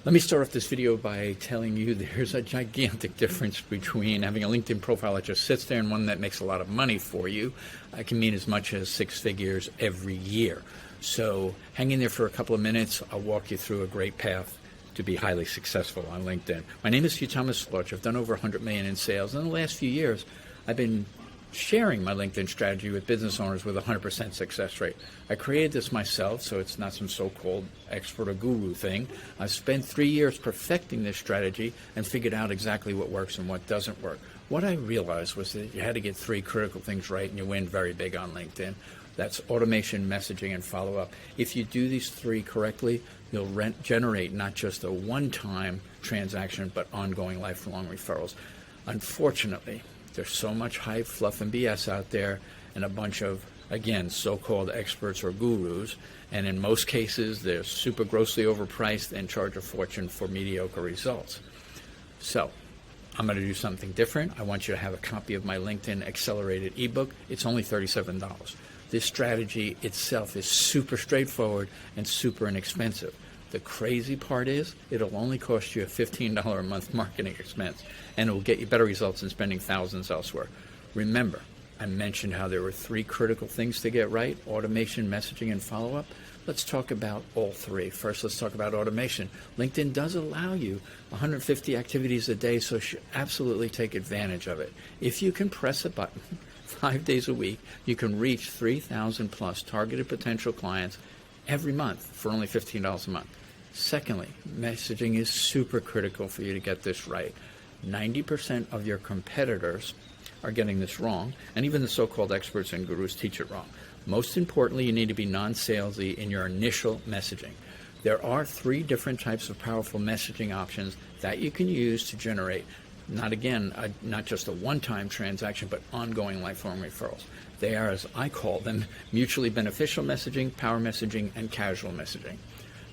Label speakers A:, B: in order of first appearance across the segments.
A: Let me start off this video by telling you there's a gigantic difference between having a LinkedIn profile that just sits there and one that makes a lot of money for you. It can mean as much as 6 figures every year. So hang in there for a couple of minutes. I'll walk you through a great path to be highly successful on LinkedIn. My name is Hugh Thomas Lorch. I've done over 100 million in sales. In the last few years, I've been sharing my LinkedIn strategy with business owners with a 100% success rate. I created this myself, so it's not some so-called expert or guru thing. I've spent 3 years perfecting this strategy and figured out exactly what works and what doesn't work. What I realized was that you had to get 3 critical things right and you win very big on LinkedIn. That's automation, messaging, and follow-up. If you do these 3 correctly, you'll generate not just a one-time transaction, but ongoing lifelong referrals. Unfortunately, there's so much hype, fluff, and BS out there, and a bunch of, again, so-called experts or gurus, and in most cases, they're super grossly overpriced and charge a fortune for mediocre results. So, I'm going to do something different. I want you to have a copy of my LinkedIn Accelerated ebook. It's only $37. This strategy itself is super straightforward and super inexpensive. The crazy part is it'll only cost you a $15 a month marketing expense, and it will get you better results than spending thousands elsewhere. Remember, I mentioned how there were 3 critical things to get right: automation, messaging, and follow-up. Let's talk about all 3. First, let's talk about automation. LinkedIn does allow you 150 activities a day, so you should absolutely take advantage of it. If you can press a button 5 days a week, you can reach 3,000 plus targeted potential clients every month for only $15 a month. Secondly, messaging is super critical for you to get this right. 90% of your competitors are getting this wrong, and even the so-called experts and gurus teach it wrong. Most importantly, you need to be non-salesy in your initial messaging. There are 3 different types of powerful messaging options that you can use to generate, not just a one-time transaction, but ongoing lifelong referrals. They are, as I call them, mutually beneficial messaging, power messaging, and casual messaging.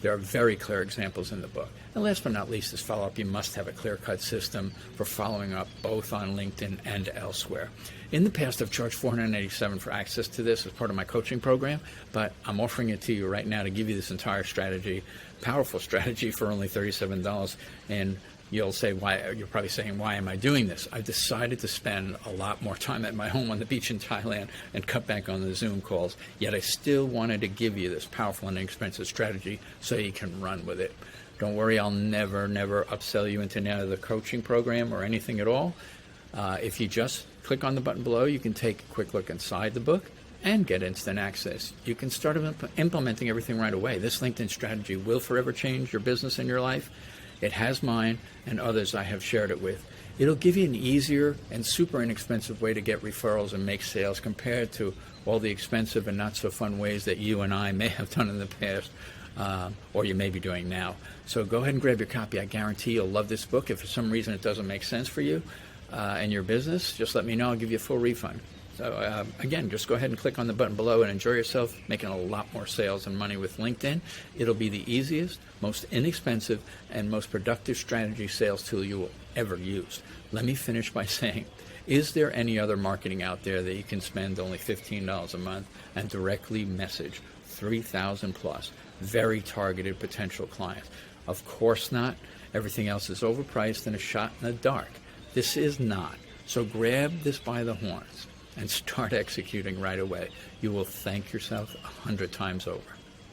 A: There are very clear examples in the book. And last but not least is follow-up. You must have a clear-cut system for following up both on LinkedIn and elsewhere. In the past, I've charged $487 for access to this as part of my coaching program, but I'm offering it to you right now to give you this entire strategy, powerful strategy, for only $37. And you'll say, why? You're probably saying, why am I doing this? I've decided to spend a lot more time at my home on the beach in Thailand and cut back on the Zoom calls, yet I still wanted to give you this powerful and inexpensive strategy so you can run with it. Don't worry, I'll never upsell you into another coaching program or anything at all. If you just click on the button below, you can take a quick look inside the book and get instant access. You can start implementing everything right away. This LinkedIn strategy will forever change your business and your life. It has mine and others I have shared it with. It'll give you an easier and super inexpensive way to get referrals and make sales compared to all the expensive and not so fun ways that you and I may have done in the past, or you may be doing now. So go ahead and grab your copy. I guarantee you'll love this book. If for some reason it doesn't make sense for you and your business, just let me know. I'll give you a full refund. So again, just go ahead and click on the button below and enjoy yourself making a lot more sales and money with LinkedIn. It'll be the easiest, most inexpensive, and most productive strategy sales tool you will ever use. Let me finish by saying, is there any other marketing out there that you can spend only $15 a month and directly message 3,000 plus very targeted potential clients? Of course not. Everything else is overpriced and a shot in the dark. This is not. So grab this by the horns and start executing right away. You will thank yourself 100 times over.